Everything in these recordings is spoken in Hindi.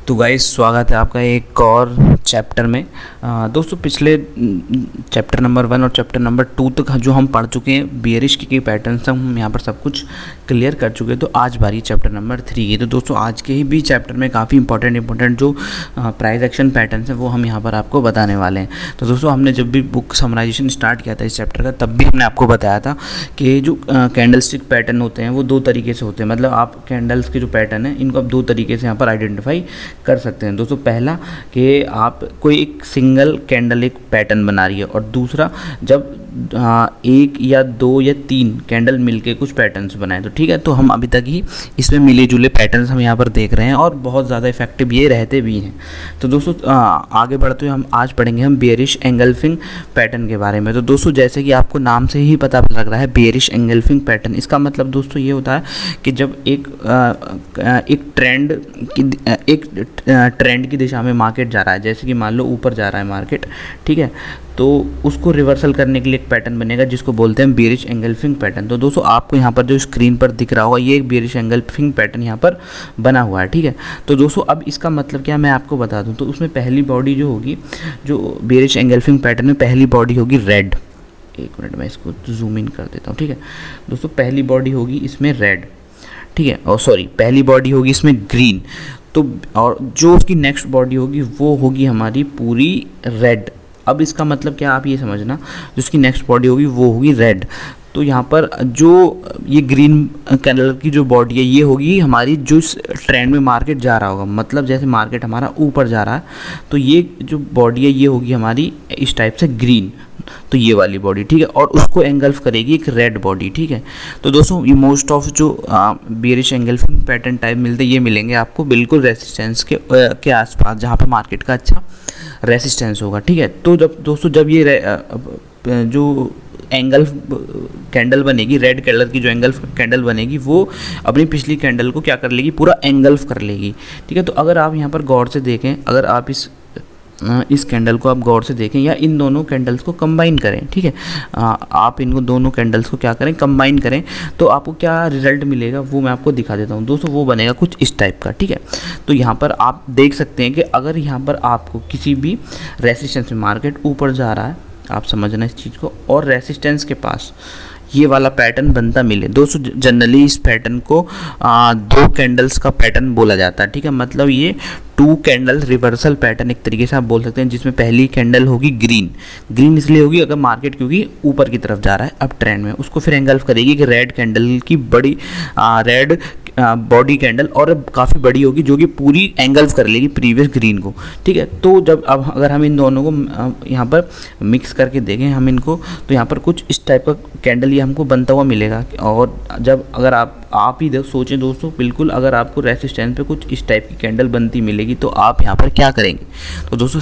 तो गाइस स्वागत है आपका एक और चैप्टर में। दोस्तों पिछले चैप्टर नंबर 1 और चैप्टर नंबर 2 तक जो हम पढ़ चुके हैं बेयरिश के पैटर्न्स हम यहाँ पर सब कुछ क्लियर कर चुके हैं। तो आज बारी चैप्टर नंबर 3 की। तो दोस्तों आज के ही भी चैप्टर में काफ़ी इंपॉर्टेंट जो प्राइस एक्शन पैटर्न्स हैं वो हम यहाँ पर आपको बताने वाले हैं। तो दोस्तों हमने जब भी बुक समराइजेशन स्टार्ट किया था इस चैप्टर का, तब भी हमने आपको बताया था कि जो कैंडलस्टिक पैटर्न होते हैं वो दो तरीके से होते हैं। मतलब आप कैंडल्स के जो पैटर्न है इनको आप दो तरीके से यहाँ पर आइडेंटिफाई कर सकते हैं। दोस्तों पहला कि आप कोई एक सिंगल कैंडल एक पैटर्न बना रही है, और दूसरा जब एक या दो या तीन कैंडल मिलके कुछ पैटर्न्स बनाए। तो ठीक है, तो हम अभी तक ही इसमें मिले जुले पैटर्न्स हम यहाँ पर देख रहे हैं और बहुत ज़्यादा इफेक्टिव ये रहते भी हैं। तो दोस्तों आगे बढ़ते हुए हम आज पढ़ेंगे हम बेयरिश एंगल्फिंग पैटर्न के बारे में। तो दोस्तों जैसे कि आपको नाम से ही पता लग रहा है बेयरिश एंगल्फिंग पैटर्न, इसका मतलब दोस्तों ये होता है कि जब एक ट्रेंड की दिशा में मार्केट जा रहा है, जैसे कि मान लो ऊपर जा रहा है मार्केट, ठीक है, तो उसको रिवर्सल करने के लिए एक पैटर्न बनेगा जिसको बोलते हैं बेयरिश एंगल्फिंग पैटर्न। तो दोस्तों आपको यहाँ पर जो स्क्रीन पर दिख रहा होगा ये एक बेयरिश एंगल्फिंग पैटर्न यहाँ पर बना हुआ है, ठीक है। तो दोस्तों अब इसका मतलब क्या मैं आपको बता दूँ। तो उसमें पहली बॉडी जो होगी, जो बेयरिश एंगल्फिंग पैटर्न में पहली बॉडी होगी रेड। एक मिनट मैं इसको जूम इन कर देता हूँ, ठीक है। दोस्तों पहली बॉडी होगी इसमें रेड, ठीक है, और सॉरी पहली बॉडी होगी इसमें ग्रीन। तो और जो उसकी नेक्स्ट बॉडी होगी वो होगी हमारी पूरी रेड। अब इसका मतलब क्या आप ये समझना, जो उसकी नेक्स्ट बॉडी होगी वो होगी रेड। तो यहाँ पर जो ये ग्रीन कलर की जो बॉडी है ये होगी हमारी जो इस ट्रेंड में मार्केट जा रहा होगा। मतलब जैसे मार्केट हमारा ऊपर जा रहा है तो ये जो बॉडी है ये होगी हमारी इस टाइप से ग्रीन, तो ये वाली बॉडी, ठीक है, और उसको एंगल्फ करेगी एक रेड बॉडी, ठीक है। तो दोस्तों ये मोस्ट ऑफ जो बेयरिश एंगल्फिंग पैटर्न टाइप मिलते हैं ये मिलेंगे आपको बिल्कुल रेसिस्टेंस के आसपास, जहाँ पे मार्केट का अच्छा रेसिस्टेंस होगा, ठीक है। तो जब दोस्तों जब ये जो एंगल्फ कैंडल बनेगी, रेड कलर की जो एंगल्फ कैंडल बनेगी वो अपनी पिछली कैंडल को क्या कर लेगी, पूरा एंगल्फ कर लेगी, ठीक है। तो अगर आप यहाँ पर गौर से देखें, अगर आप इस कैंडल को आप गौर से देखें या इन दोनों कैंडल्स को कंबाइन करें, ठीक है, आप इनको दोनों कैंडल्स को क्या करें, कंबाइन करें, तो आपको क्या रिजल्ट मिलेगा वो मैं आपको दिखा देता हूँ। दोस्तों वो बनेगा कुछ इस टाइप का, ठीक है। तो यहाँ पर आप देख सकते हैं कि अगर यहाँ पर आपको किसी भी रेसिस्टेंस में मार्केट ऊपर जा रहा है, आप समझना इस चीज़ को, और रेसिस्टेंस के पास ये वाला पैटर्न बनता मिले, दोस्तों जनरली इस पैटर्न को दो कैंडल्स का पैटर्न बोला जाता है, ठीक है। मतलब ये टू कैंडल रिवर्सल पैटर्न एक तरीके से आप बोल सकते हैं, जिसमें पहली कैंडल होगी ग्रीन इसलिए होगी अगर मार्केट क्योंकि ऊपर की तरफ जा रहा है अब ट्रेंड में, उसको फिर एंगल्फ करेगी कि रेड कैंडल की बड़ी रेड बॉडी कैंडल, और काफ़ी बड़ी होगी जो कि पूरी एंगल्फ कर लेगी प्रीवियस ग्रीन को, ठीक है। तो जब अब अगर हम इन दोनों को यहाँ पर मिक्स करके देखें हम इनको, तो यहाँ पर कुछ इस टाइप का कैंडल ये हमको बनता हुआ मिलेगा। और जब अगर आप ही सोचें दोस्तों, बिल्कुल अगर आपको रेसिस्टेंस पे कुछ इस टाइप की कैंडल बनती मिलेगी तो आप यहाँ पर क्या करेंगे। तो दोस्तों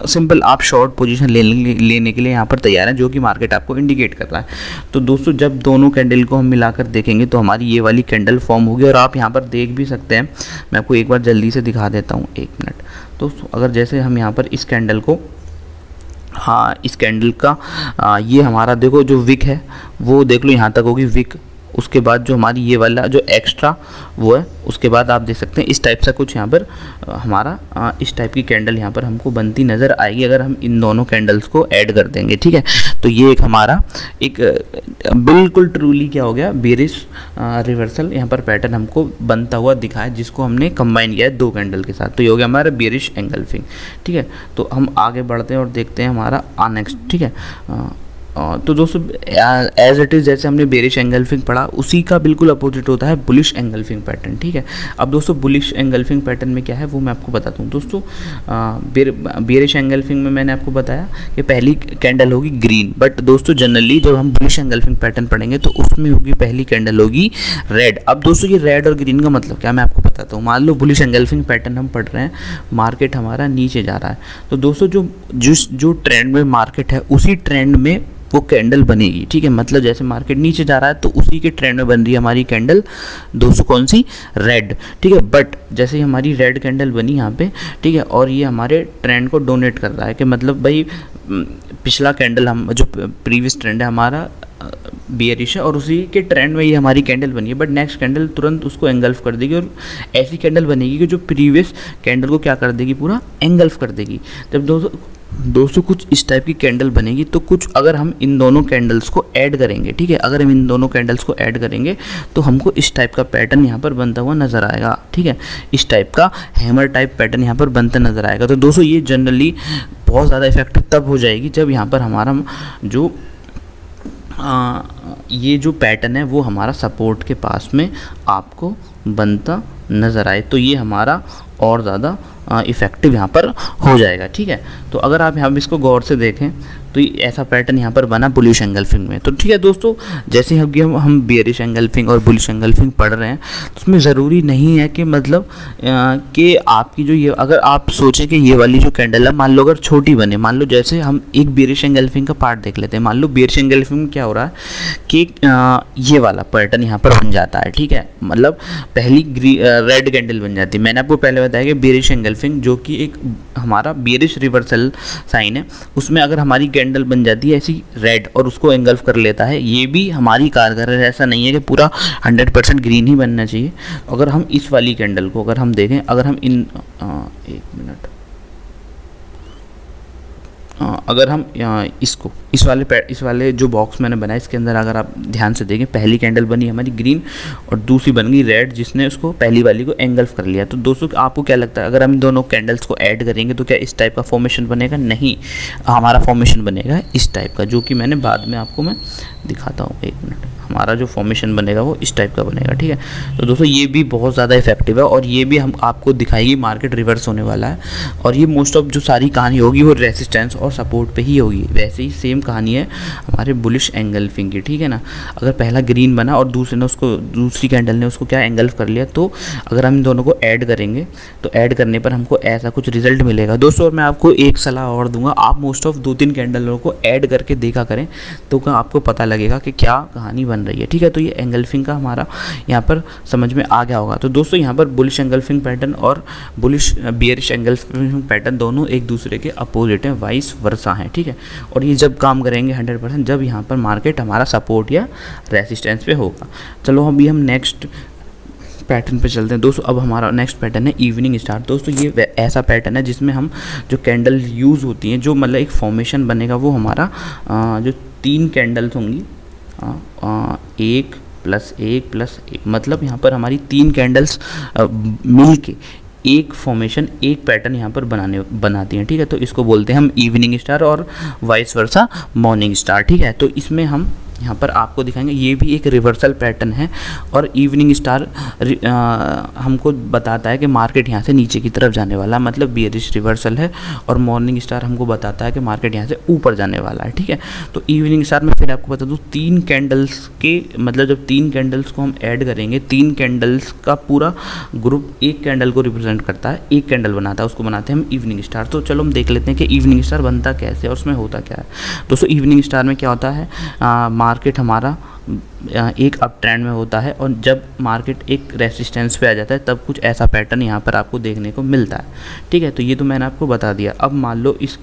सिंपल आप शॉर्ट पोजीशन लेने के लिए यहाँ पर तैयार हैं, जो कि मार्केट आपको इंडिकेट कर रहा है। तो दोस्तों जब दोनों कैंडल को हम मिलाकर देखेंगे तो हमारी ये वाली कैंडल फॉर्म होगी, और आप यहाँ पर देख भी सकते हैं, मैं आपको एक बार जल्दी से दिखा देता हूँ, एक मिनट। दोस्तों अगर जैसे हम यहाँ पर इस कैंडल को, हाँ इस कैंडल का ये हमारा देखो जो विक है वो देख लो यहाँ तक होगी विक, उसके बाद जो हमारी ये वाला जो एक्स्ट्रा वो है, उसके बाद आप देख सकते हैं इस टाइप से कुछ यहाँ पर हमारा इस टाइप की कैंडल यहाँ पर हमको बनती नज़र आएगी अगर हम इन दोनों कैंडल्स को ऐड कर देंगे, ठीक है। तो ये एक हमारा एक बिल्कुल ट्रूली क्या हो गया, बेयरिश रिवर्सल यहाँ पर पैटर्न हमको बनता हुआ दिखा है, जिसको हमने कंबाइन किया है दो कैंडल के साथ। तो ये हो गया हमारा बेयरिश एंगल्फिंग, ठीक है। तो हम आगे बढ़ते हैं और देखते हैं हमारा नेक्स्ट, ठीक है। तो दोस्तों एज इट इज़ जैसे हमने बेयरिश एंगल्फिंग पढ़ा उसी का बिल्कुल अपोजिट होता है बुलिश एंगल्फिंग पैटर्न, ठीक है। अब दोस्तों बुलिश एंगल्फिंग पैटर्न में क्या है वो मैं आपको बताता हूँ। दोस्तों बेयरिश एंगल्फिंग में मैंने आपको बताया कि पहली कैंडल होगी ग्रीन, बट दोस्तों जनरली जब हम बुलिश एंगल्फिंग पैटर्न पढ़ेंगे तो उसमें होगी पहली कैंडल होगी रेड। अब दोस्तों ये रेड और ग्रीन का मतलब क्या मैं आपको बताता हूँ। मान लो बुलिश एंगल्फिंग पैटर्न हम पढ़ रहे हैं, मार्केट हमारा नीचे जा रहा है, तो दोस्तों जो ट्रेंड में मार्केट है उसी ट्रेंड में वो कैंडल बनेगी, ठीक है। मतलब जैसे मार्केट नीचे जा रहा है तो उसी के ट्रेंड में बन रही है हमारी कैंडल, दोस्तों कौन सी, रेड, ठीक है। बट जैसे हमारी रेड कैंडल बनी यहाँ पे, ठीक है, और ये हमारे ट्रेंड को डोनेट कर रहा है कि मतलब भाई पिछला कैंडल हम जो प्रीवियस ट्रेंड है हमारा बियरिश है और उसी के ट्रेंड में ये हमारी कैंडल बनी है, बट नेक्स्ट कैंडल तुरंत उसको एंगल्फ कर देगी और ऐसी कैंडल बनेगी कि जो प्रीवियस कैंडल को क्या कर देगी, पूरा एंगल्फ कर देगी। जब दोस्तों कुछ इस टाइप की कैंडल बनेगी तो कुछ अगर हम इन दोनों कैंडल्स को ऐड करेंगे, ठीक है, अगर हम इन दोनों कैंडल्स को ऐड करेंगे तो हमको इस टाइप का पैटर्न यहाँ पर बनता हुआ नज़र आएगा, ठीक है, इस टाइप का हैमर टाइप पैटर्न यहाँ पर बनता नज़र आएगा। तो दोस्तों ये जनरली बहुत ज़्यादा इफेक्टिव तब हो जाएगी जब यहाँ पर हमारा जो ये जो पैटर्न है वो हमारा सपोर्ट के पास में आपको बनता नज़र आए, तो ये हमारा और ज़्यादा इफ़ेक्टिव यहाँ पर हो जाएगा, ठीक है। तो अगर आप यहाँ इसको गौर से देखें तो ऐसा पैटर्न यहाँ पर बना बुलिश एंगल्फिंग में। तो ठीक है दोस्तों, जैसे हम बियरिश एंगल्फिंग और बुलिश एंगल्फिंग पढ़ रहे हैं तो उसमें ज़रूरी नहीं है कि मतलब कि आपकी जो ये, अगर आप सोचें कि ये वाली जो कैंडल है मान लो अगर छोटी बने, मान लो जैसे हम एक बियरिश एंगल्फिंग का पार्ट देख लेते हैं। मान लो बियरिश एंगल्फिंग में क्या हो रहा है कि ये वाला पैटर्न यहाँ पर बन जाता है, ठीक है, मतलब पहली रेड कैंडल बन जाती है। मैंने आपको पहले बताया कि बियरिश एंगल्फिंग जो कि एक हमारा बियरिश रिवर्सल साइन है, उसमें अगर हमारी कैंडल बन जाती है ऐसी रेड और उसको एंगल्फ कर लेता है, ये भी हमारी कारगर है। ऐसा नहीं है कि पूरा 100% ग्रीन ही बनना चाहिए। अगर हम इस वाली कैंडल को अगर हम देखें, अगर हम एक मिनट, अगर हम इसको इस वाले जो बॉक्स मैंने बनाया इसके अंदर अगर आप ध्यान से देखें, पहली कैंडल बनी हमारी ग्रीन और दूसरी बन गई रेड जिसने उसको पहली वाली को एंगल्फ कर लिया। तो दोस्तों आपको क्या लगता है अगर हम दोनों कैंडल्स को ऐड करेंगे तो क्या इस टाइप का फॉर्मेशन बनेगा? नहीं, हमारा फॉर्मेशन बनेगा इस टाइप का, जो कि मैंने बाद में आपको मैं दिखाता हूँ। एक मिनट, हमारा जो फॉर्मेशन बनेगा वो इस टाइप का बनेगा, ठीक है। तो दोस्तों ये भी बहुत ज़्यादा इफेक्टिव है और ये भी हम आपको दिखाएगी मार्केट रिवर्स होने वाला है और ये मोस्ट ऑफ जो सारी कहानी होगी वो रेसिस्टेंस और सपोर्ट पे ही होगी। वैसे ही सेम कहानी है हमारे बुलिश एंगल्फिंग की, ठीक है ना। अगर पहला ग्रीन बना और दूसरी कैंडल ने उसको क्या एंगल्फ कर लिया, तो अगर हम इन दोनों को ऐड करेंगे तो ऐड करने पर हमको ऐसा कुछ रिजल्ट मिलेगा। दोस्तों और मैं आपको एक सलाह और दूंगा, आप मोस्ट ऑफ 2-3 कैंडलों को ऐड करके देखा करें तो आपको पता लगेगा कि क्या कहानी बन रही है, ठीक है। तो ये एंगल्फिंग का हमारा यहाँ पर समझ में आ गया होगा। तो दोस्तों यहाँ पर बुलिश एंगल्फिंग पैटर्न और बुलिश बियरिश एंगल्फिंग पैटर्न दोनों एक दूसरे के अपोजिट हैं, वाइस वर्सा हैं, ठीक है। और ये जब काम करेंगे 100% जब यहाँ पर मार्केट हमारा सपोर्ट या रेसिस्टेंस पे होगा। चलो अभी हम नेक्स्ट पैटर्न पे चलते हैं दोस्तों। अब हमारा नेक्स्ट पैटर्न है इवनिंग स्टार। दोस्तों ये ऐसा पैटर्न है जिसमें हम जो कैंडल यूज़ होती हैं, जो मतलब एक फॉर्मेशन बनेगा वो हमारा जो 3 कैंडल्स होंगी, 1 + 1 + 1, मतलब यहाँ पर हमारी 3 कैंडल्स मिल के एक फॉर्मेशन, एक पैटर्न यहाँ पर बनाती हैं, ठीक है। तो इसको बोलते हैं हम इवनिंग स्टार और वाइस वर्सा मॉर्निंग स्टार, ठीक है। तो इसमें हम यहाँ पर आपको दिखाएंगे ये भी एक रिवर्सल पैटर्न है और इवनिंग स्टार हमको बताता है कि मार्केट यहाँ से नीचे की तरफ जाने वाला है, मतलब बियरिश रिवर्सल है, और मॉर्निंग स्टार हमको बताता है कि मार्केट यहाँ से ऊपर जाने वाला है, ठीक है। तो इवनिंग स्टार में फिर आपको बता दूँ 3 कैंडल्स के, मतलब जब 3 कैंडल्स को हम ऐड करेंगे, 3 कैंडल्स का पूरा ग्रुप एक कैंडल को रिप्रेजेंट करता है, एक कैंडल बनाता है, उसको बनाते हैं हम इवनिंग स्टार। तो चलो हम देख लेते हैं कि इवनिंग स्टार बनता कैसे और उसमें होता क्या है। दोस्तों इवनिंग स्टार में क्या होता है, मार्केट हमारा एक अप ट्रेंड में होता है और जब मार्केट एक रेसिस्टेंस पे आ जाता है तब कुछ ऐसा पैटर्न यहाँ पर आपको देखने को मिलता है, ठीक है। तो ये तो मैंने आपको बता दिया। अब मान लो इस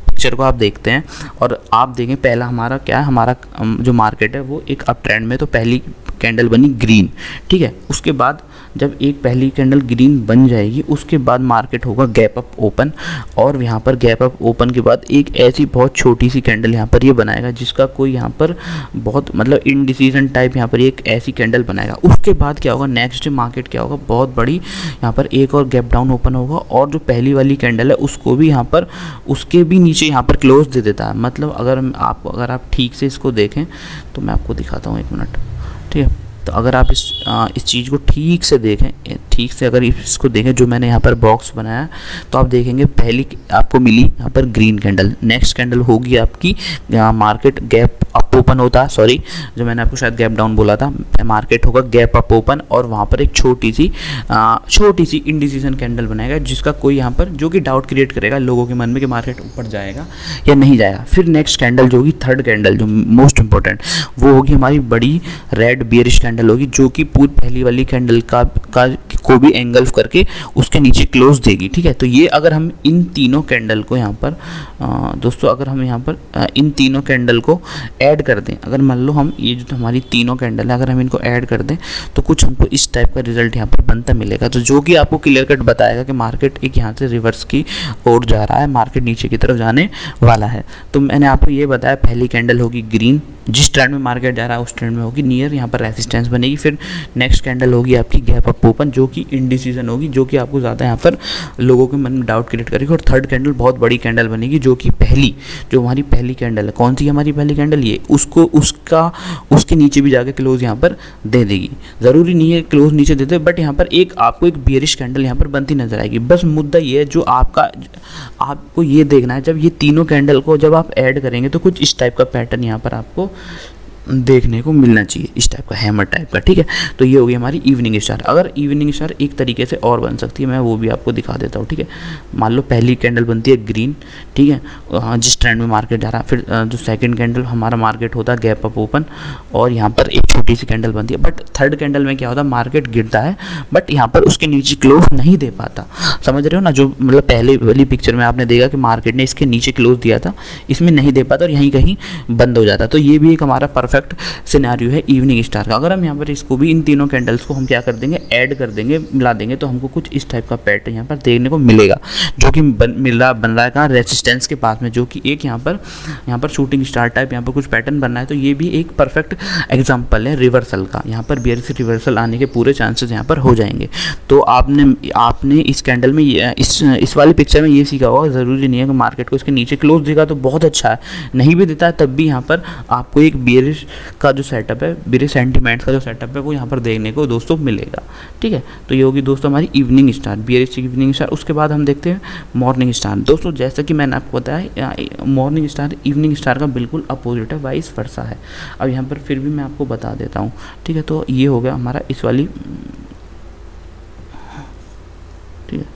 पिक्चर को आप देखते हैं और आप देखें पहला हमारा क्या है, हमारा जो मार्केट है वो एक अप ट्रेंड में, तो पहली कैंडल बनी ग्रीन, ठीक है। उसके बाद जब एक पहली कैंडल ग्रीन बन जाएगी उसके बाद मार्केट होगा गैप अप ओपन, और यहाँ पर गैप अप ओपन के बाद एक ऐसी बहुत छोटी सी कैंडल यहाँ पर ये बनाएगा जिसका कोई यहाँ पर बहुत मतलब इनडिसीजन टाइप यहाँ पर एक ऐसी कैंडल बनाएगा। उसके बाद क्या होगा, नेक्स्ट डे मार्केट क्या होगा, बहुत बड़ी यहाँ पर एक और गैप डाउन ओपन होगा और जो पहली वाली कैंडल है उसको भी यहाँ पर उसके भी नीचे यहाँ पर क्लोज दे देता है। मतलब अगर आप ठीक से इसको देखें तो मैं आपको दिखाता हूँ, एक मिनट, ठीक है। तो अगर आप इस चीज़ को ठीक से देखें, ठीक से अगर इसको देखें जो मैंने यहाँ पर बॉक्स बनाया, तो आप देखेंगे पहली आपको मिली यहाँ पर ग्रीन कैंडल, नेक्स्ट कैंडल होगी आपकी मार्केट गैप अप ओपन होता है, सॉरी जो मैंने आपको शायद गैप डाउन बोला था, मार्केट होगा गैप अप ओपन और वहाँ पर एक छोटी सी इंडिसीजन कैंडल बनाएगा जिसका कोई यहाँ पर जो कि डाउट क्रिएट करेगा लोगों के मन में कि मार्केट ऊपर जाएगा या नहीं जाएगा। फिर नेक्स्ट कैंडल जो होगी, थर्ड कैंडल जो मोस्ट इंपॉर्टेंट, वो होगी हमारी बड़ी रेड बियरिश कैंडल होगी, जो कि पूरी पहली वाली कैंडल का को भी एंगल्फ करके उसके नीचे क्लोज देगी, ठीक है। तो ये अगर हम इन तीनों कैंडल को यहाँ पर दोस्तों अगर हम यहाँ पर इन तीनों कैंडल को ऐड कर दें, अगर मान लो हम ये जो हमारी तीनों कैंडल है अगर हम इनको ऐड कर दें तो कुछ हमको इस टाइप का रिजल्ट यहाँ पर बनता मिलेगा। तो जो कि आपको क्लियर कट बताएगा कि मार्केट एक यहाँ से रिवर्स की ओर जा रहा है, मार्केट नीचे की तरफ जाने वाला है। तो मैंने आपको ये बताया पहली कैंडल होगी ग्रीन, जिस ट्रेंड में मार्केट जा रहा है उस ट्रेंड में होगी, नियर यहाँ पर रेजिस्टेंस बनेगी। फिर नेक्स्ट कैंडल होगी आपकी गैप अप ओपन, जो कि इंडिसीजन होगी, जो कि आपको ज़्यादा यहाँ पर लोगों के मन में डाउट क्रिएट करेगी। और थर्ड कैंडल बहुत बड़ी कैंडल बनेगी, जो कि जो हमारी पहली कैंडल है, कौन सी हमारी पहली कैंडल, ये उसके नीचे भी जाके क्लोज यहाँ पर दे देगी। ज़रूरी नहीं है क्लोज नीचे दे दे, बट यहाँ पर आपको एक बेयरिश कैंडल यहाँ पर बनती नजर आएगी। बस मुद्दा ये है जो आपको ये देखना है, जब ये तीनों कैंडल को जब आप ऐड करेंगे तो कुछ इस टाइप का पैटर्न यहाँ पर आपको देखने को मिलना चाहिए, इस टाइप का हैमर टाइप का, ठीक है। तो ये होगी हमारी इवनिंग स्टार। अगर इवनिंग स्टार एक तरीके से और बन सकती है, मैं वो भी आपको दिखा देता हूँ, ठीक है। मान लो पहली कैंडल बनती है ग्रीन, ठीक है, जिस ट्रेंड में मार्केट जा रहा है। फिर जो सेकंड कैंडल हमारा मार्केट होता है गैप अप ओपन, और यहाँ पर एक छोटी सी कैंडल बनती है। बट थर्ड कैंडल में क्या होता है, मार्केट गिरता है बट यहाँ पर उसके नीचे क्लोज नहीं दे पाता, समझ रहे हो ना। जो मतलब पहले वाली पिक्चर में आपने देखा कि मार्केट ने इसके नीचे क्लोज दिया था, इसमें नहीं दे पाता और यहीं कहीं बंद हो जाता। तो ये भी एक हमारा परफेक्ट सिनेरियो है इवनिंग स्टार का। अगर हम यहाँ पर इसको भी इन तीनों कैंडल्स को हम क्या कर देंगे, ऐड कर देंगे, मिला देंगे, तो हमको कुछ इस टाइप का पैटर्न यहाँ पर देखने को मिलेगा, जो कि बन रहा है कहाँ, रेजिस्टेंस के पास में, जो कि एक यहाँ पर शूटिंग स्टार टाइप यहाँ पर कुछ पैटर्न बन रहा है। तो ये भी एक परफेक्ट एग्जाम्पल है रिवर्सल का। यहाँ पर बेयरिश रिवर्सल आने के पूरे चांसेस यहाँ पर हो जाएंगे। तो आपने इस कैंडल में इस वाली पिक्चर में ये सीखा होगा, ज़रूरी नहीं है कि मार्केट को इसके नीचे क्लोज देगा तो बहुत अच्छा है, नहीं भी देता है तब भी यहाँ पर आपको एक बेयरिश का जो सेटअप है, बेयरिश सेंटीमेंट्स का जो सेटअप है वो यहाँ पर देखने को दोस्तों मिलेगा, ठीक है। तो ये होगी दोस्तों हमारी evening star, bearish evening star. उसके बाद हम देखते हैं मॉर्निंग स्टार। दोस्तों जैसा कि मैंने आपको बताया, मॉर्निंग स्टार इवनिंग स्टार का बिल्कुल अपोजिट है, वाइस वर्सा है। अब यहाँ पर फिर भी मैं आपको बता देता हूँ, ठीक है। तो ये हो गया हमारा इस वाली, ठीक है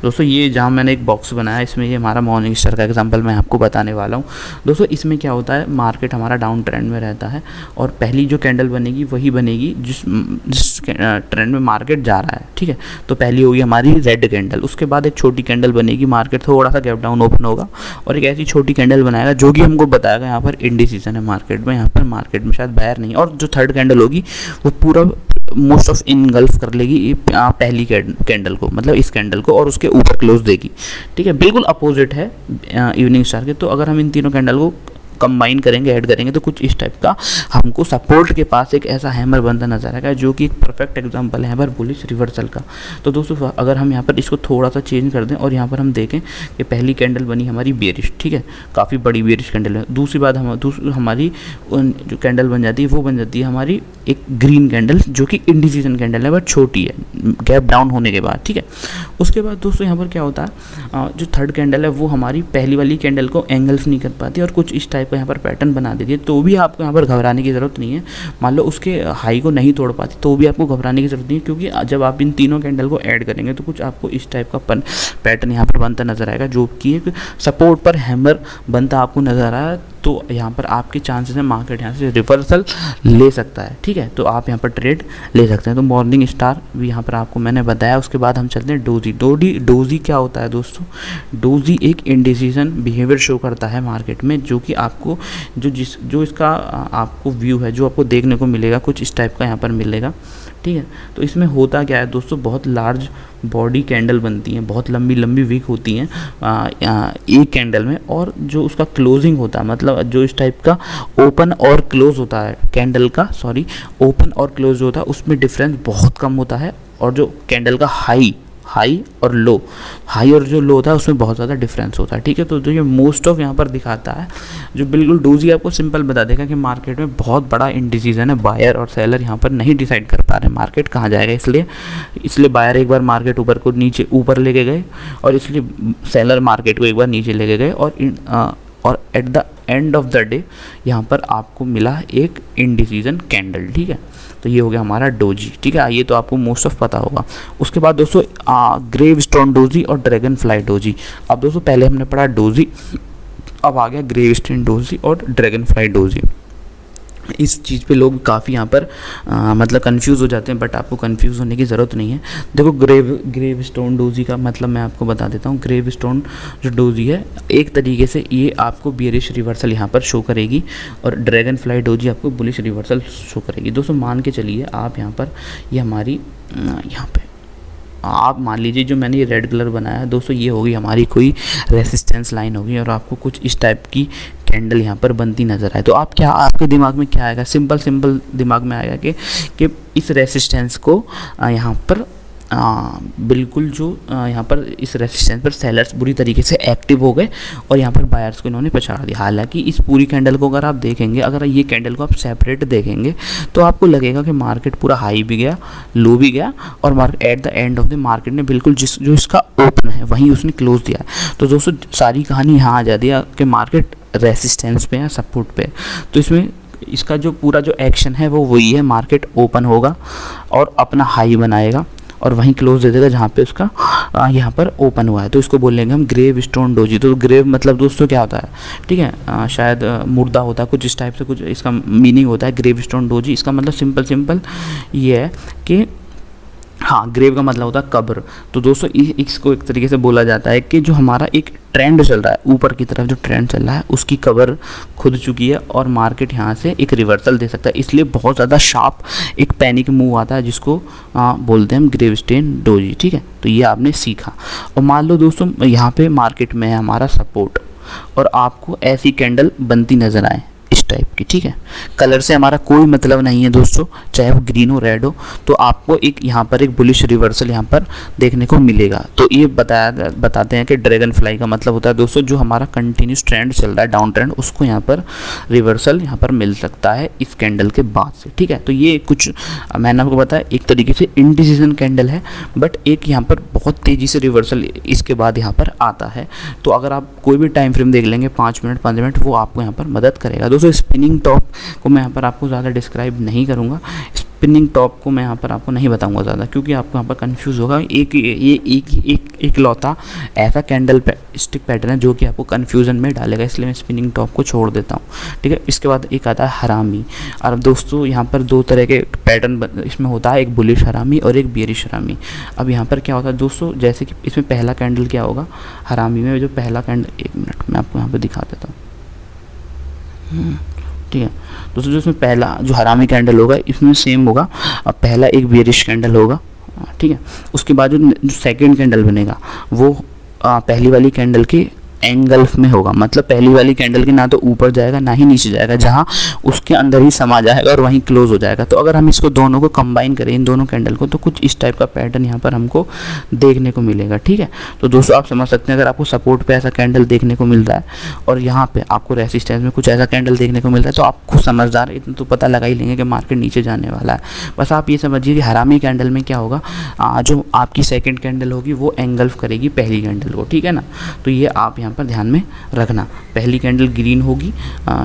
दोस्तों। ये जहाँ मैंने एक बॉक्स बनाया, इसमें ये हमारा मॉर्निंग स्टार का एग्जांपल मैं आपको बताने वाला हूँ दोस्तों। इसमें क्या होता है, मार्केट हमारा डाउन ट्रेंड में रहता है और पहली जो कैंडल बनेगी वही बनेगी जिस ट्रेंड में मार्केट जा रहा है, ठीक है। तो पहली होगी हमारी रेड कैंडल, उसके बाद एक छोटी कैंडल बनेगी, मार्केट थोड़ा सा गैप डाउन ओपन होगा और एक ऐसी छोटी कैंडल बनाएगा जो कि हमको बताएगा यहाँ पर इंडिसीजन है मार्केट में, यहाँ पर मार्केट में शायद बायर नहीं। और जो थर्ड कैंडल होगी वो पूरा मोस्ट ऑफ इनगल्फ कर लेगी पहली कैंडल को, मतलब इस कैंडल को, और उसके ऊपर क्लोज देगी, ठीक है। बिल्कुल अपोजिट है इवनिंग स्टार के। तो अगर हम इन तीनों कैंडल को कंबाइन करेंगे, ऐड करेंगे, तो कुछ इस टाइप का हमको सपोर्ट के पास एक ऐसा हैमर बनता नजर आएगा, जो कि एक परफेक्ट एग्जांपल है यहाँ पर बुलिश रिवर्सल का। तो दोस्तों अगर हम यहाँ पर इसको थोड़ा सा चेंज कर दें और यहाँ पर हम देखें कि पहली कैंडल बनी हमारी बेयरिश, ठीक है, काफ़ी बड़ी बेयरिश कैंडल है। दूसरी बात हमारी जो कैंडल बन जाती है वो बन जाती है हमारी एक ग्रीन कैंडल, जो कि इंडिसीजन कैंडल है बट छोटी है, गैप डाउन होने के बाद, ठीक है। उसके बाद दोस्तों यहाँ पर क्या होता है, जो थर्ड कैंडल है वो हमारी पहली वाली कैंडल को एंगल्स नहीं कर पाती और कुछ इस टाइप का यहाँ पर पैटर्न बना देती है। तो भी आपको यहाँ पर घबराने की ज़रूरत नहीं है। मान लो उसके हाई को नहीं तोड़ पाती तो भी आपको घबराने की ज़रूरत नहीं है, क्योंकि जब आप इन तीनों कैंडल को ऐड करेंगे तो कुछ आपको इस टाइप का पैटर्न यहाँ पर बनता नजर आएगा, जो कि एक सपोर्ट पर हैमर बनता आपको नजर आ रहा है। तो यहाँ पर आपके चांसेस है मार्केट यहाँ से रिवर्सल ले सकता है, ठीक है। तो आप यहाँ पर ट्रेड ले सकते हैं। तो मॉर्निंग स्टार भी यहाँ पर आपको मैंने बताया। उसके बाद हम चलते हैं डोजी। डोजी क्या होता है दोस्तों, डोजी एक इंडिसीजन बिहेवियर शो करता है मार्केट में, जो कि आपको जो इसका आपको व्यू है, जो आपको देखने को मिलेगा कुछ इस टाइप का यहाँ पर मिलेगा, ठीक है। तो इसमें होता क्या है दोस्तों, बहुत लार्ज बॉडी कैंडल बनती हैं, बहुत लंबी लंबी वीक होती हैं एक कैंडल में, और जो उसका क्लोजिंग होता है, मतलब जो इस टाइप का ओपन और क्लोज होता है कैंडल का, ओपन और क्लोज होता है उसमें डिफरेंस बहुत कम होता है। और जो कैंडल का हाई और जो लो होता है उसमें बहुत ज़्यादा डिफरेंस होता है, ठीक है। तो जो ये मोस्ट ऑफ यहाँ पर दिखाता है, जो बिल्कुल डोजी आपको सिंपल बता देगा कि मार्केट में बहुत बड़ा इंडिसीजन है, बायर और सेलर यहाँ पर नहीं डिसाइड कर पा रहे मार्केट कहाँ जाएगा। इसलिए बायर एक बार मार्केट ऊपर लेके गए और इसलिए सेलर मार्केट को एक बार नीचे लेके गए, और at the end of the day यहाँ पर आपको मिला एक इंडिसीजन कैंडल, ठीक है। तो ये हो गया हमारा डोजी, ठीक है। ये तो आपको मोस्ट ऑफ पता होगा। उसके बाद दोस्तों ग्रेव स्टोन डोजी और ड्रैगन फ्लाई डोजी। अब दोस्तों पहले हमने पढ़ा डोजी, अब आ गया ग्रेव स्टोन डोजी और ड्रैगन फ्लाई डोजी। इस चीज़ पे लोग काफ़ी यहाँ पर मतलब कंफ्यूज हो जाते हैं, बट आपको कंफ्यूज होने की ज़रूरत नहीं है। देखो ग्रेव स्टोन डोजी का मतलब मैं आपको बता देता हूँ। ग्रेव स्टोन जो डोजी है एक तरीके से ये आपको बियरिश रिवर्सल यहाँ पर शो करेगी, और ड्रैगन फ्लाई डोजी आपको बुलिश रिवर्सल शो करेगी। दोस्तों मान के चलिए आप यहाँ पर ये हमारी यहाँ पे आप मान लीजिए जो मैंने ये रेड कलर बनाया है दोस्तों, ये होगी हमारी कोई रेसिस्टेंस लाइन होगी, और आपको कुछ इस टाइप की कैंडल यहाँ पर बनती नज़र आए तो आप क्या, आपके दिमाग में क्या आएगा? सिंपल दिमाग में आएगा कि इस रेसिस्टेंस को यहाँ पर बिल्कुल जो यहाँ पर इस रेसिस्टेंस पर सेलर्स बुरी तरीके से एक्टिव हो गए और यहाँ पर बायर्स को इन्होंने पछाड़ दिया। हालांकि इस पूरी कैंडल को अगर आप देखेंगे, अगर ये कैंडल को आप सेपरेट देखेंगे तो आपको लगेगा कि मार्केट पूरा हाई भी गया, लो भी गया, और market at the end of the market ने बिल्कुल जो इसका ओपन है वहीं उसने क्लोज दिया है। तो दोस्तों सारी कहानी यहाँ आ जाती है कि मार्केट रेसिस्टेंस पे है, सपोर्ट पे। तो इसमें इसका जो पूरा जो एक्शन है वो वही है, मार्केट ओपन होगा और अपना हाई बनाएगा और वहीं क्लोज दे देगा जहाँ पे उसका यहाँ पर ओपन हुआ है। तो इसको बोलेंगे हम ग्रेव स्टोन डोजी। तो ग्रेव मतलब दोस्तों क्या होता है, ठीक है, शायद मुर्दा होता है कुछ इस टाइप से, कुछ इसका मीनिंग होता है ग्रेव स्टोन डोजी। इसका मतलब सिंपल ये है कि हाँ, ग्रेव का मतलब होता है कब्र। तो दोस्तों इसको एक तरीके से बोला जाता है कि जो हमारा एक ट्रेंड चल रहा है, ऊपर की तरफ जो ट्रेंड चल रहा है उसकी कब्र खुद चुकी है और मार्केट यहाँ से एक रिवर्सल दे सकता है। इसलिए बहुत ज़्यादा शार्प एक पैनिक मूव आता है जिसको बोलते हैं हम ग्रेव स्टोन डोजी, ठीक है। तो ये आपने सीखा। और मान लो दोस्तों यहाँ पे मार्केट में है हमारा सपोर्ट और आपको ऐसी कैंडल बनती नज़र आए इस टाइप की, ठीक है। कलर से हमारा कोई मतलब नहीं है दोस्तों, चाहे वो ग्रीन हो रेड हो, तो आपको एक यहाँ पर एक बुलिश रिवर्सल यहाँ पर देखने को मिलेगा। तो ये बताते हैं कि ड्रैगन फ्लाई का मतलब होता है दोस्तों जो हमारा कंटिन्यूस ट्रेंड चल रहा है, डाउन ट्रेंड, उसको यहाँ पर रिवर्सल यहाँ पर मिल सकता है इस कैंडल के बाद से, ठीक है। तो ये कुछ मैंने आपको बताया एक तरीके से इनडिसीजन कैंडल है, बट एक यहाँ पर बहुत तेज़ी से रिवर्सल इसके बाद यहाँ पर आता है। तो अगर आप कोई भी टाइम फ्रेम देख लेंगे 5 मिनट 5 मिनट, वो आपको यहाँ पर मदद करेगा। दोस्तों स्पिनिंग टॉप को मैं यहाँ पर आपको ज़्यादा डिस्क्राइब नहीं करूँगा, स्पिनिंग टॉप को मैं यहाँ पर आपको नहीं बताऊंगा ज़्यादा, क्योंकि आपको यहाँ पर कंफ्यूज होगा। एक लौता ऐसा कैंडल स्टिक पैटर्न है जो कि आपको कंफ्यूजन में डालेगा, इसलिए मैं स्पिनिंग टॉप को छोड़ देता हूँ, ठीक है। इसके बाद एक आता है हरामी। और दोस्तों यहाँ पर 2 तरह के पैटर्न इसमें होता है, एक बुलिश हरामी और एक बियरिश हरामी। अब यहाँ पर क्या होता है दोस्तों, जैसे कि इसमें पहला कैंडल क्या होगा हरामी में, जो पहला कैंडल, 1 मिनट मैं आपको यहाँ पर दिखा देता हूँ, ठीक है दोस्तों। जो इसमें पहला जो हरामी कैंडल होगा इसमें सेम होगा, पहला एक बियरिश कैंडल होगा, ठीक है। उसके बाद जो सेकंड कैंडल बनेगा वो पहली वाली कैंडल के एंगल्फ में होगा, मतलब पहली वाली कैंडल के ना तो ऊपर जाएगा ना ही नीचे जाएगा, जहाँ उसके अंदर ही समा जाएगा और वहीं क्लोज हो जाएगा। तो अगर हम इसको दोनों को कंबाइन करें, इन दोनों कैंडल को, तो कुछ इस टाइप का पैटर्न यहाँ पर हमको देखने को मिलेगा, ठीक है। तो दोस्तों आप समझ सकते हैं, अगर आपको सपोर्ट पे ऐसा कैंडल देखने को मिल रहा है और यहाँ पे आपको रेसिस्टेंस में कुछ ऐसा कैंडल देखने को मिल रहा है, तो आप खुद समझदार इतना तो पता लगा ही लेंगे कि मार्केट नीचे जाने वाला है। बस आप ये समझिए कि हरामी कैंडल में क्या होगा, जो आपकी सेकेंड कैंडल होगी वो एंगल्फ करेगी पहली कैंडल को, ठीक है ना। तो ये आप यहाँ पर ध्यान में रखना, पहली कैंडल ग्रीन होगी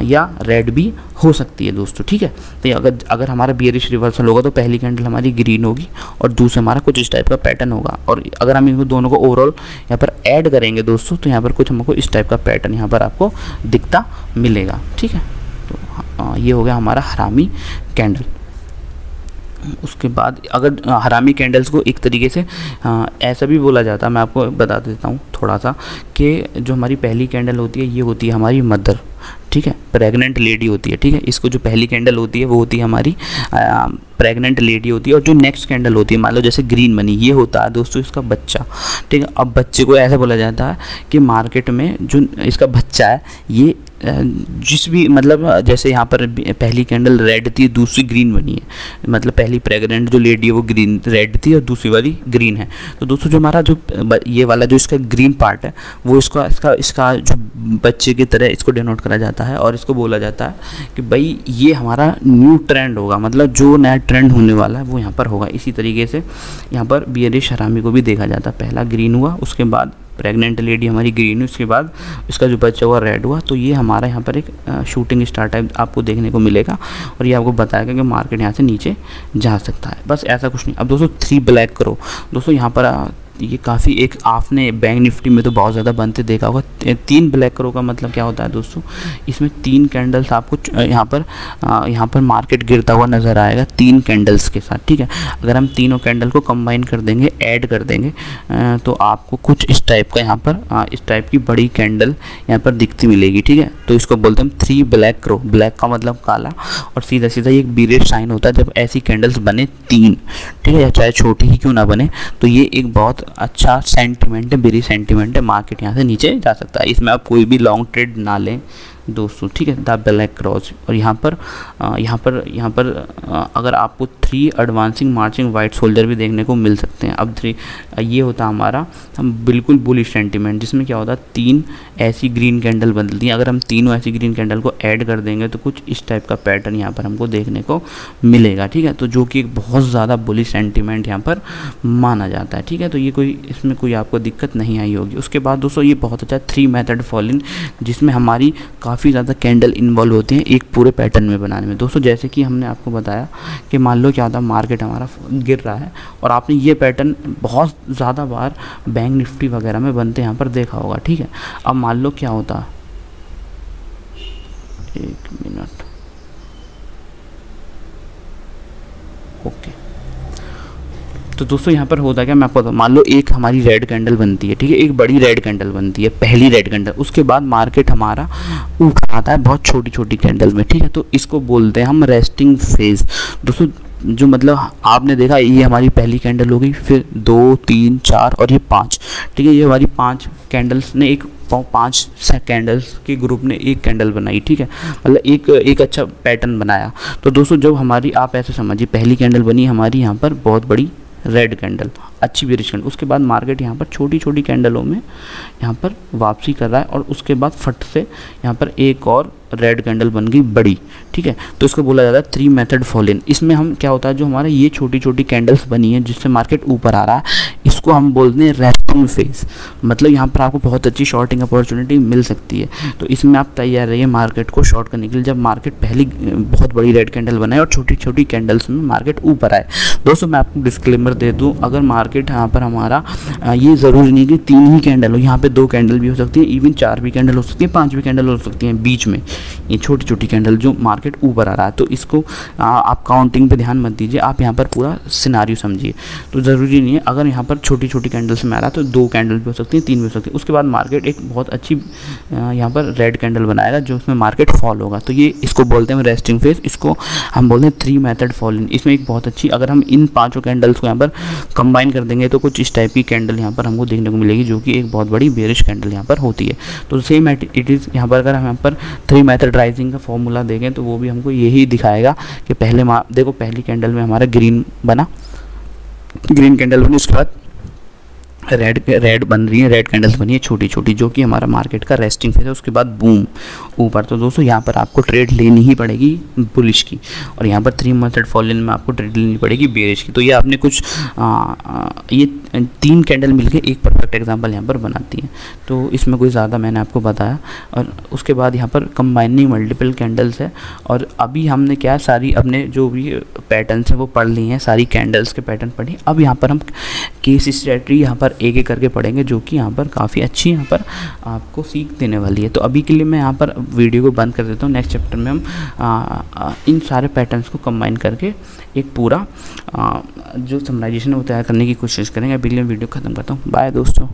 या रेड भी हो सकती है दोस्तों, ठीक है। तो अगर हमारा बियरिश रिवर्सल होगा तो पहली कैंडल हमारी ग्रीन होगी और दूसरा हमारा कुछ इस टाइप का पैटर्न होगा। और अगर हम इनको दोनों को ओवरऑल यहाँ पर ऐड करेंगे दोस्तों, तो यहाँ पर कुछ हमको इस टाइप का पैटर्न यहाँ पर आपको दिखता मिलेगा, ठीक है। तो ये हो गया हमारा हरामी कैंडल। उसके बाद अगर हरामी कैंडल्स को एक तरीके से ऐसा भी बोला जाता है, मैं आपको बता देता हूँ थोड़ा सा, कि जो हमारी पहली कैंडल होती है ये होती है हमारी मदर, ठीक है, प्रेग्नेंट लेडी होती है, ठीक है। इसको जो पहली कैंडल होती है वो होती है हमारी प्रेग्नेंट लेडी होती है, और जो नेक्स्ट कैंडल होती है मान लो जैसे ग्रीन बनी, ये होता है दोस्तों इसका बच्चा, ठीक है। अब बच्चे को ऐसा बोला जाता है कि मार्केट में जो इसका बच्चा है ये जिस भी मतलब जैसे यहाँ पर पहली कैंडल रेड थी, दूसरी ग्रीन बनी है, मतलब पहली प्रेग्नेंट जो लेडी है वो ग्रीन रेड थी और दूसरी वाली ग्रीन है। तो दोस्तों जो हमारा जो ये वाला जो इसका ग्रीन पार्ट है वो इसका जो बच्चे की तरह इसको डिनोट करा जाता है, और इसको बोला जाता है कि भाई ये हमारा न्यू ट्रेंड होगा, मतलब जो नया ट्रेंड होने वाला है वो यहाँ पर होगा। इसी तरीके से यहाँ पर बियरिश हरामी को भी देखा जाता है, पहला ग्रीन हुआ, उसके बाद प्रेग्नेंट लेडी हमारी ग्रीन हुई, उसके बाद इसका जो बच्चा हुआ रेड हुआ। तो ये हमारा यहाँ पर एक शूटिंग स्टार टाइप आपको देखने को मिलेगा, और ये आपको बताएगा कि मार्केट यहाँ से नीचे जा सकता है। बस ऐसा कुछ नहीं। अब दोस्तों 3 ब्लैक करो, दोस्तों यहाँ पर ये काफ़ी एक आपने बैंक निफ्टी में तो बहुत ज़्यादा बनते देखा होगा। 3 ब्लैक रो का मतलब क्या होता है दोस्तों, इसमें 3 कैंडल्स आपको यहाँ पर मार्केट गिरता हुआ नज़र आएगा 3 कैंडल्स के साथ, ठीक है। अगर हम तीनों कैंडल को कंबाइन कर देंगे, ऐड कर देंगे, तो आपको कुछ इस टाइप का यहाँ पर इस टाइप की बड़ी कैंडल यहाँ पर दिखती मिलेगी, ठीक है। तो इसको बोलते हैं 3 ब्लैक रो। ब्लैक का मतलब काला, और सीधा सीधा ये एक बीरिश साइन होता है जब ऐसी कैंडल्स बने 3, ठीक है, या चाहे छोटी ही क्यों ना बने। तो ये एक बहुत अच्छा सेंटीमेंट है, बेरिश सेंटीमेंट है, मार्केट यहाँ से नीचे जा सकता है। इसमें आप कोई भी लॉन्ग ट्रेड ना लें दोस्तों, ठीक है। The black cross. और यहाँ पर अगर आपको 3 एडवांसिंग मार्चिंग वाइट सोल्जर भी देखने को मिल सकते हैं। अब 3 ये होता है हमारा बिल्कुल बुलिश सेंटीमेंट, जिसमें क्या होता है 3 ऐसी ग्रीन कैंडल बनती हैं। अगर हम तीनों ऐसी ग्रीन कैंडल को ऐड कर देंगे तो कुछ इस टाइप का पैटर्न यहाँ पर हमको देखने को मिलेगा, ठीक है। तो जो कि एक बहुत ज़्यादा बुलिश सेंटीमेंट यहाँ पर माना जाता है, ठीक है। तो ये इसमें कोई आपको दिक्कत नहीं आई होगी। उसके बाद दोस्तों ये बहुत अच्छा 3 मेथड फॉलोइंग, जिसमें हमारी काफ़ी ज़्यादा कैंडल इन्वॉल्व होती हैं एक पूरे पैटर्न में बनाने में। दोस्तों जैसे कि हमने आपको बताया कि मान लो क्या होता है, मार्केट हमारा गिर रहा है और आपने ये पैटर्न बहुत ज़्यादा बार बैंक निफ्टी वगैरह में बनते यहाँ पर देखा होगा, ठीक है। अब मान लो क्या होता, 1 मिनट, ओके। तो दोस्तों यहाँ पर होता क्या, मैं आपको बताऊँ, मान लो एक हमारी रेड कैंडल बनती है, ठीक है, एक बड़ी रेड कैंडल बनती है, पहली रेड कैंडल। उसके बाद मार्केट हमारा ऊपर आता है बहुत छोटी छोटी कैंडल में, ठीक है। तो इसको बोलते हैं हम रेस्टिंग फेज दोस्तों। जो मतलब आपने देखा, ये हमारी पहली कैंडल हो गई, फिर 2, 3, 4 और ये 5, ठीक है। ये हमारी 5 कैंडल्स ने 5 कैंडल्स के ग्रुप ने एक कैंडल बनाई, ठीक है, मतलब एक अच्छा पैटर्न बनाया। तो दोस्तों जब हमारी, आप ऐसे समझिए, पहली कैंडल बनी हमारी यहाँ पर बहुत बड़ी रेड कैंडल, अच्छी बेरिश कैंडल। उसके बाद मार्केट यहाँ पर छोटी छोटी कैंडलों में यहाँ पर वापसी कर रहा है, और उसके बाद फट से यहाँ पर एक और रेड कैंडल बन गई बड़ी, ठीक है। तो इसको बोला जाता है 3 मेथड फॉलोइंग। इसमें हम क्या होता है, जो हमारा ये छोटी छोटी कैंडल्स बनी है जिससे मार्केट ऊपर आ रहा है, इसको हम बोलते हैं रेस्टिंग फेज। मतलब यहाँ पर आपको बहुत अच्छी शॉर्टिंग अपॉर्चुनिटी मिल सकती है। तो इसमें आप तैयार रहिए मार्केट को शॉर्ट करने के लिए, जब मार्केट पहली बहुत बड़ी रेड कैंडल बनाए और छोटी छोटी कैंडल्स में मार्केट ऊपर आए। दोस्तों मैं आपको डिस्क्लेमर दे दूँ, अगर मार्केट यहाँ पर हमारा ये ज़रूरी नहीं कि 3 ही कैंडल हो, यहाँ पर 2 कैंडल भी हो सकती है, इवन 4 भी कैंडल हो सकती है, 5 भी कैंडल हो सकती हैं बीच में, ये छोटी छोटी कैंडल जो मार्केट ऊपर आ रहा है। तो इसको आप काउंटिंग पे ध्यान मत दीजिए, आप यहाँ पर पूरा सिनारियो समझिए। तो ज़रूरी नहीं है, अगर यहाँ पर छोटी छोटी कैंडल्स में आ रहा है तो 2 कैंडल भी हो सकती हैं, 3 भी हो सकती है। उसके बाद मार्केट एक बहुत अच्छी यहाँ पर रेड कैंडल बनाएगा जो उसमें मार्केट फॉल होगा। तो ये इसको बोलते हैं रेस्टिंग फेज, इसको हम बोलते हैं 3 मेथड फॉलोइंग। इसमें एक बहुत अच्छी, अगर हम इन 5 कैंडल्स को यहाँ पर कंबाइन कर देंगे तो कुछ इस टाइप की कैंडल यहाँ पर हमको देखने को मिलेगी, जो कि एक बहुत बड़ी बेरिश कैंडल यहाँ पर होती है। तो सेम इट इज़ यहाँ पर, अगर हम यहाँ पर 3 मेथड राइजिंग का फॉर्मूला देखें तो वो भी हमको यही दिखाएगा कि पहले देखो पहली कैंडल में हमारा ग्रीन कैंडल बनी, उसके बाद रेड बन रही है, रेड कैंडल्स बनी है छोटी छोटी, जो कि हमारा मार्केट का रेस्टिंग फेज है। उसके बाद बूम ऊपर। तो दोस्तों यहाँ पर आपको ट्रेड लेनी ही पड़ेगी बुलिश की, और यहाँ पर 3 मेथड फॉलोइंग में आपको ट्रेड लेनी पड़ेगी बेरिश की। तो ये आपने कुछ ये 3 कैंडल मिलके एक परफेक्ट एग्जांपल यहाँ पर बनाती हैं। तो इसमें कोई ज़्यादा मैंने आपको बताया। और उसके बाद यहाँ पर कंबाइनिंग मल्टीपल कैंडल्स है, और अभी हमने क्या सारी अपने जो भी पैटर्न्स हैं वो पढ़ ली हैं, सारी कैंडल्स के पैटर्न पढ़े। अब यहाँ पर हम केस स्टडी यहाँ पर एक एक करके पढ़ेंगे, जो कि यहाँ पर काफ़ी अच्छी यहाँ पर आपको सीख देने वाली है। तो अभी के लिए मैं यहाँ पर वीडियो को बंद कर देता हूँ। नेक्स्ट चैप्टर में हम इन सारे पैटर्न्स को कंबाइन करके एक पूरा जो समराइजेशन है वो तैयार करने की कोशिश करेंगे। अभी के लिए वीडियो ख़त्म करता हूँ। बाय दोस्तों।